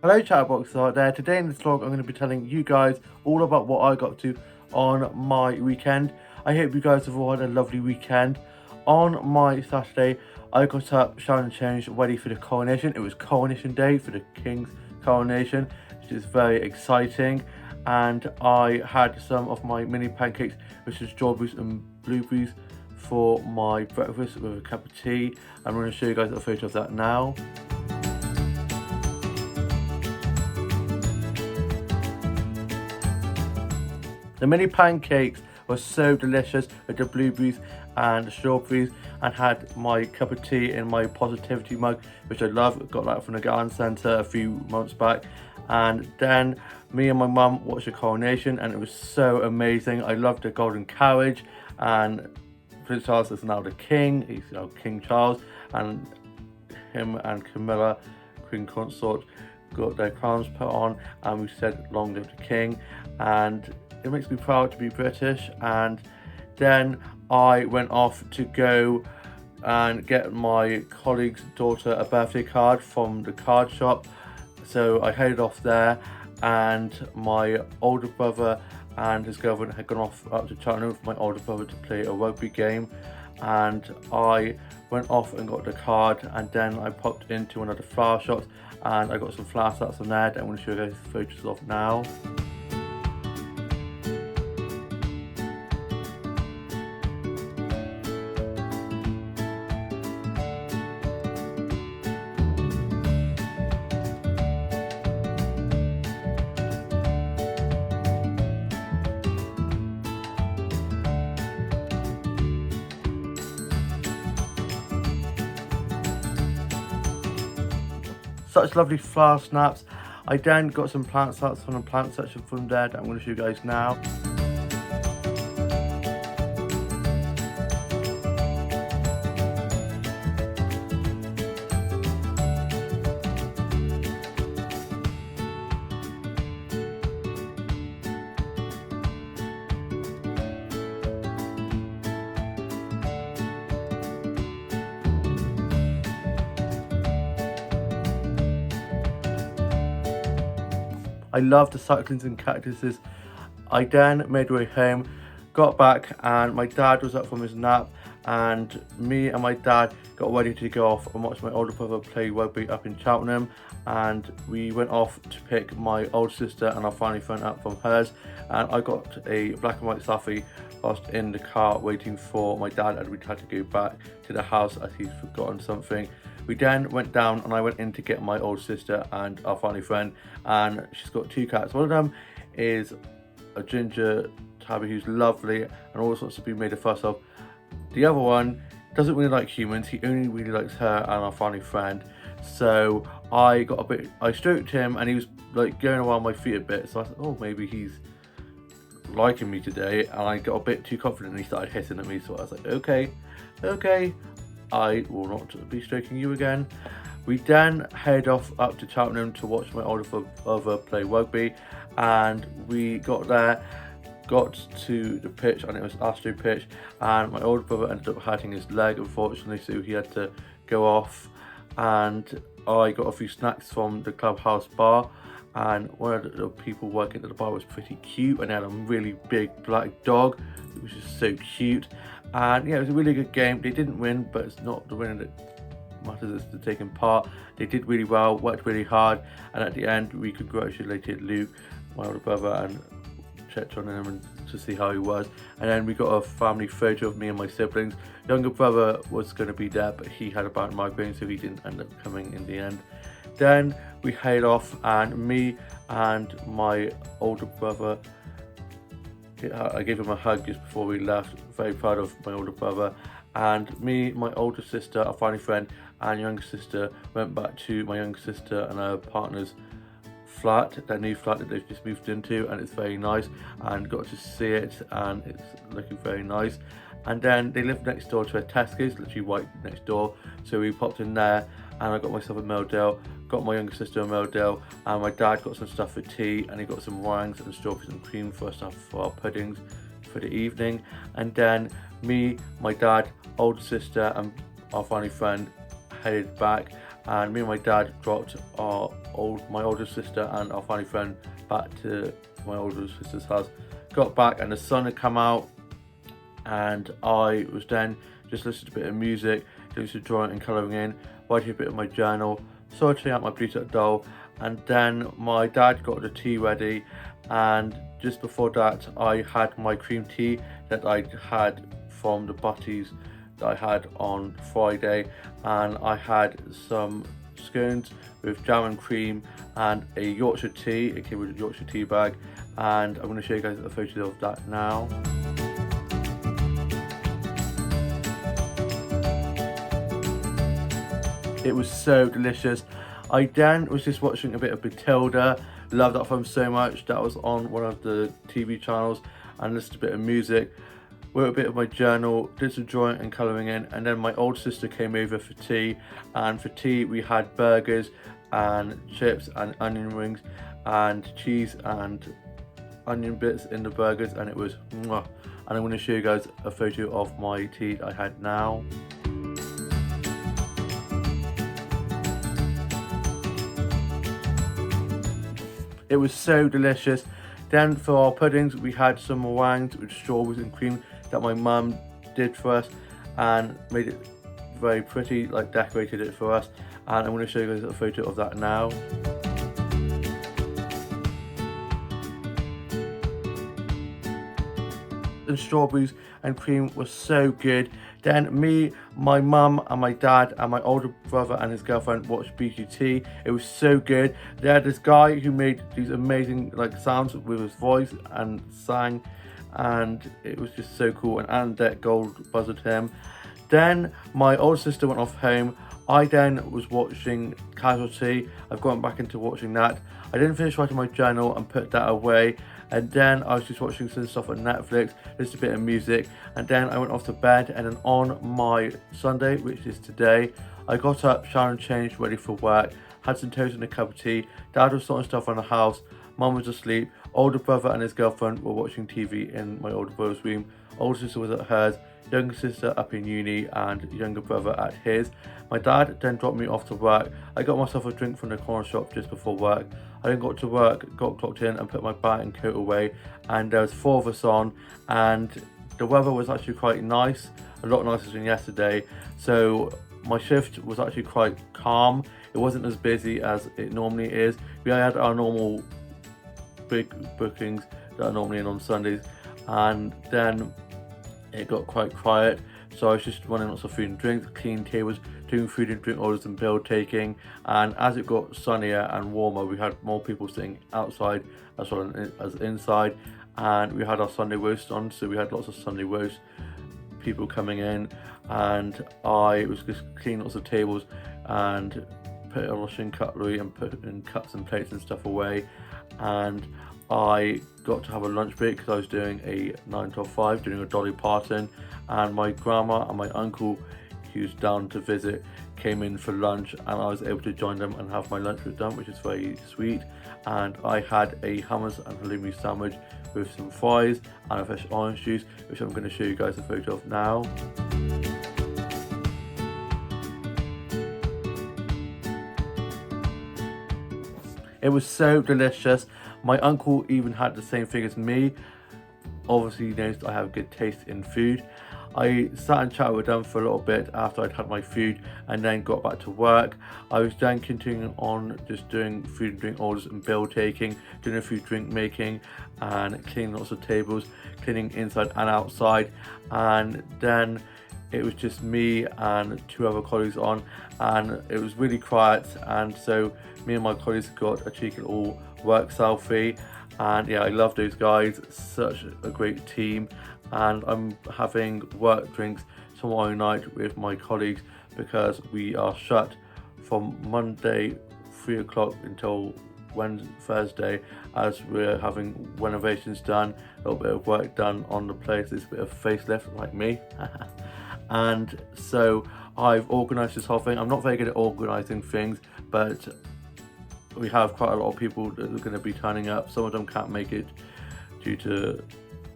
Hello chatbox out there. Today in this vlog I'm going to be telling you guys all about what I got to on my weekend. I hope you guys have all had a lovely weekend. On my Saturday I got up, showered and changed, ready for the coronation. It was coronation day for the King's coronation, which is very exciting. And I had some of my mini pancakes, which is strawberries and blueberries, for my breakfast with a cup of tea. I'm going to show you guys a photo of that now. The mini pancakes were so delicious with the blueberries and the strawberries, and had my cup of tea in my positivity mug, which I love. Got that from the garden centre a few months back. And then me and my mum watched the coronation and it was so amazing. I loved the golden carriage, and Prince Charles is now the king. He's now King Charles, and him and Camilla, Queen Consort, got their crowns put on, and we said long live the king. And it makes me proud to be British. And then I went off to go and get my colleague's daughter a birthday card from the card shop. So I headed off there, and my older brother and his girlfriend had gone off up to Cheltenham for my older brother to play a rugby game. And I went off and got the card, and then I popped into one of the flower shops and I got some flower sets on there that I'm going to show you guys photos of now. Such lovely flower snaps. I then got some plant snaps from the plant section from there that I'm going to show you guys now. I love the cyclings and cactuses. I then made my way home, got back, and my dad was up from his nap, and me and my dad got ready to go off and watch my older brother play rugby up in Cheltenham. And we went off to pick my older sister and our family friend up from hers, and I got a black and white selfie whilst in the car waiting for my dad, and we had to go back to the house as he's forgotten something. We then went down and I went in to get my older sister and our family friend, and she's got two cats. One of them is a ginger tabby who's lovely and always wants to be made a fuss of. The other one doesn't really like humans, he only really likes her and our family friend. So I stroked him and he was like going around my feet a bit, so I thought, oh, maybe he's liking me today, and I got a bit too confident and he started hissing at me, so I was like, okay, I will not be stroking you again. We then head off up to Cheltenham to watch my older brother play rugby, and we got there, got to the pitch, and it was Astro pitch, and my older brother ended up hurting his leg unfortunately, so he had to go off. And I got a few snacks from the clubhouse bar, and one of the people working at the bar was pretty cute, and they had a really big black dog which is so cute. And yeah, it was a really good game. They didn't win, but it's not the winning that matters, it's the taking part. They did really well, worked really hard, and at the end we congratulated Luke, my older brother, and checked on him and to see how he was. And then we got a family photo of me and my siblings. Younger brother was going to be there, but he had a bad migraine, so he didn't end up coming in the end. Then we headed off, and me and my older brother, I gave him a hug just before we left. Very proud of my older brother. And me, my older sister, our family friend, and younger sister went back to my younger sister and her partner's flat, their new flat that they've just moved into, and it's very nice, and got to see it, and it's looking very nice. And then they live next door to a Tesco's, literally right next door, so we popped in there, and I got myself a Meldale, got my younger sister a Meldale, and my dad got some stuff for tea, and he got some meringues and strawberries and cream for us for our puddings for the evening. And then me, my dad, older sister, and our family friend headed back, and me and my dad dropped our my older sister and our family friend back to my older sister's house. Got back and the sun had come out, and I was then just listening to a bit of music, doing some drawing and colouring in, writing a bit of my journal, sorting out my blue tuck doll, and then my dad got the tea ready, and just before that I had my cream tea that I had from the butties that I had on Friday, and I had some scones with jam and cream and a Yorkshire tea. It came with a Yorkshire tea bag, and I'm going to show you guys a photo of that now. It was so delicious. I then was just watching a bit of Matilda, loved that film so much. That was on one of the TV channels, and listened to a bit of music, wrote a bit of my journal, did some drawing and colouring in, and then my older sister came over for tea, and for tea we had burgers and chips and onion rings and cheese and onion bits in the burgers, and it was mwah. And I'm going to show you guys a photo of my tea that I had now. It was so delicious. Then for our puddings, we had some meringues with strawberries and cream that my mum did for us and made it very pretty, like decorated it for us. And I'm going to show you guys a photo of that now. And strawberries and cream was so good. Then me, my mum and my dad and my older brother and his girlfriend watched BGT. It was so good. They had this guy who made these amazing sounds with his voice and sang, and it was just so cool. And Annette Gold buzzed him. Then my older sister went off home. I then was watching Casualty. I've gone back into watching that. I didn't finish writing my journal and put that away. And then I was just watching some stuff on Netflix, just a bit of music, and then I went off to bed. And then on my Sunday, which is today, I got up, showered and changed, ready for work, had some toast and a cup of tea. Dad was sorting stuff around the house, Mum was asleep, older brother and his girlfriend were watching TV in my older brother's room, older sister was at hers, younger sister up in uni, and younger brother at his. My dad then dropped me off to work. I got myself a drink from the corner shop just before work. I then got to work, got clocked in and put my bat and coat away, and there was 4 of us on, and the weather was actually quite nice, a lot nicer than yesterday, so my shift was actually quite calm. It wasn't as busy as it normally is. We had our normal big bookings that are normally in on Sundays, and then it got quite quiet, so I was just running lots of food and drinks, cleaning tables, doing food and drink orders and bill taking. And as it got sunnier and warmer, we had more people sitting outside as well as inside, and we had our Sunday roast on, so we had lots of Sunday roast people coming in, and I was just cleaning lots of tables and washing cutlery and putting cups and plates and stuff away. And I got to have a lunch break because I was doing a 9 till 5, doing a Dolly Parton, and my grandma and my uncle, who's down to visit, came in for lunch, and I was able to join them and have my lunch with them, which is very sweet. And I had a hummus and halloumi sandwich with some fries and a fresh orange juice, which I'm going to show you guys a photo of now. It was so delicious. My uncle even had the same thing as me. Obviously he knows I have good taste in food. I sat and chatted with them for a little bit after I'd had my food, and then got back to work. I was then continuing on just doing food and drink orders and bill taking, doing a few drink making and cleaning lots of tables, cleaning inside and outside. And then it was just me and 2 other colleagues on, and it was really quiet, and so me and my colleagues got a cheeky little work selfie. And yeah, I love those guys, such a great team. And I'm having work drinks tomorrow night with my colleagues because we are shut from Monday 3 o'clock until Wednesday, Thursday, as we're having renovations done, a little bit of work done on the place. It's a bit of facelift like me. And so I've organised this whole thing. I'm not very good at organising things, but we have quite a lot of people that are going to be turning up. Some of them can't make it due to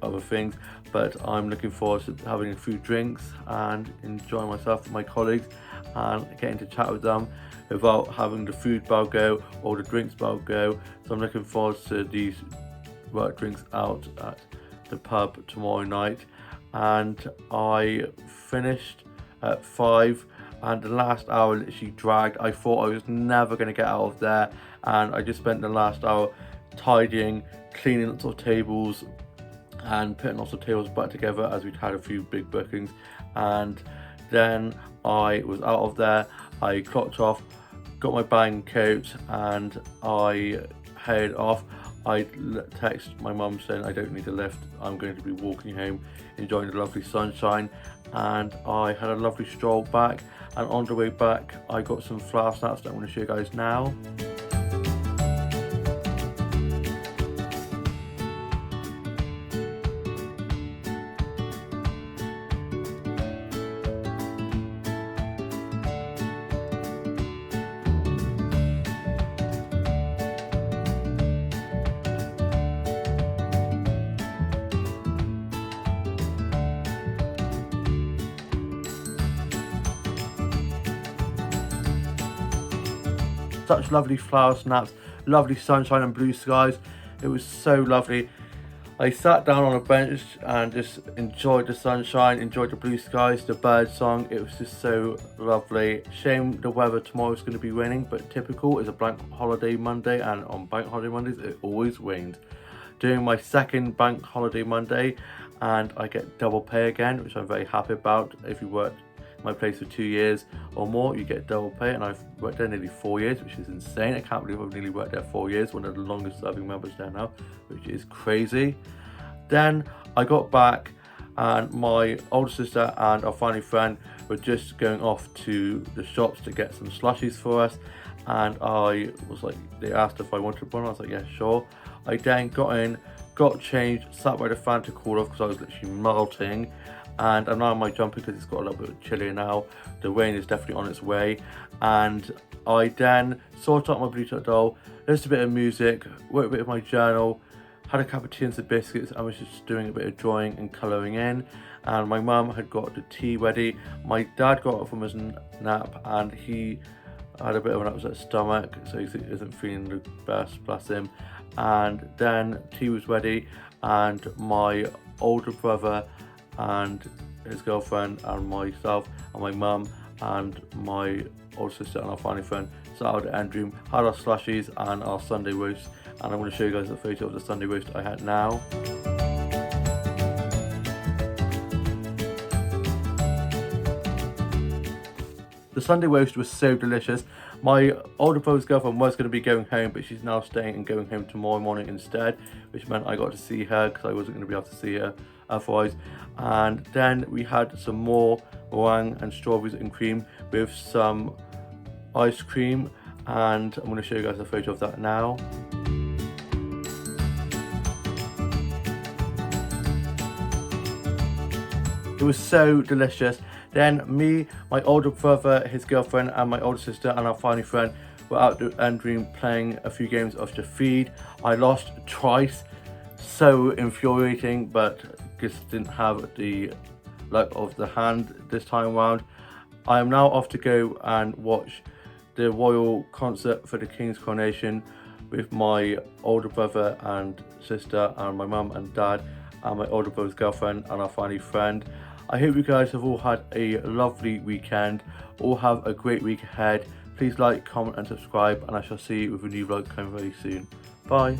other things, but I'm looking forward to having a few drinks and enjoying myself with my colleagues. and getting to chat with them without having the food bell go or the drinks bell go. So I'm looking forward to these work drinks out at the pub tomorrow night. And I finished at 5, and the last hour literally dragged. I thought I was never going to get out of there, and I just spent the last hour tidying, cleaning lots of tables and putting lots of tables back together as we'd had a few big bookings. And then I was out of there, I clocked off, got my bag and coat, and I headed off. I text my mum saying I don't need a lift, I'm going to be walking home, enjoying the lovely sunshine. And I had a lovely stroll back, and on the way back I got some flower snaps that I'm going to show you guys now. Such lovely flower snaps, lovely sunshine and blue skies. It was so lovely. I sat down on a bench and just enjoyed the sunshine, enjoyed the blue skies, the bird song. It was just so lovely. Shame the weather tomorrow is going to be raining, but typical is a bank holiday Monday, and on bank holiday Mondays it always rains. Doing my second bank holiday Monday, and I get double pay again, which I'm very happy about. If you work my place for 2 years or more, you get double pay, and I've worked there nearly 4 years, which is insane. I can't believe I've nearly worked there 4 years, one of the longest serving members there now, which is crazy. Then I got back, and my older sister and our family friend were just going off to the shops to get some slushies for us, and I was like, they asked if I wanted one, I was like, yeah, sure. I then got in, got changed, sat by the fan to cool off because I was literally melting. And I'm now in my jumper because it's got a little bit chillier now. The rain is definitely on its way. And I then sorted out my Bluetooth doll, listened to a bit of music, worked a bit of my journal, had a cup of tea and some biscuits, and was just doing a bit of drawing and colouring in. And my mum had got the tea ready. My dad got up from his nap, and he had a bit of an upset stomach, so he isn't feeling the best, bless him. And then tea was ready, and my older brother and his girlfriend and myself and my mum and my older sister and our family friend sat out at the end room, had our slushies and our Sunday roast, and I'm going to show you guys a photo of the Sunday roast I had now. The Sunday roast was so delicious. My older brother's girlfriend was going to be going home, but she's now staying and going home tomorrow morning instead, which meant I got to see her because I wasn't going to be able to see her otherwise. And then we had some more meringue and strawberries and cream with some ice cream, and I'm going to show you guys a photo of that now. It was so delicious. Then me, my older brother, his girlfriend, and my older sister and our family friend were out the end room playing a few games of the feed. I lost twice, so infuriating, but just didn't have the luck of the hand this time around. I am now off to go and watch the royal concert for the King's coronation with my older brother and sister and my mum and dad and my older brother's girlfriend and our family friend. I hope you guys have all had a lovely weekend, all have a great week ahead. Please like, comment and subscribe, and I shall see you with a new vlog coming very soon. Bye.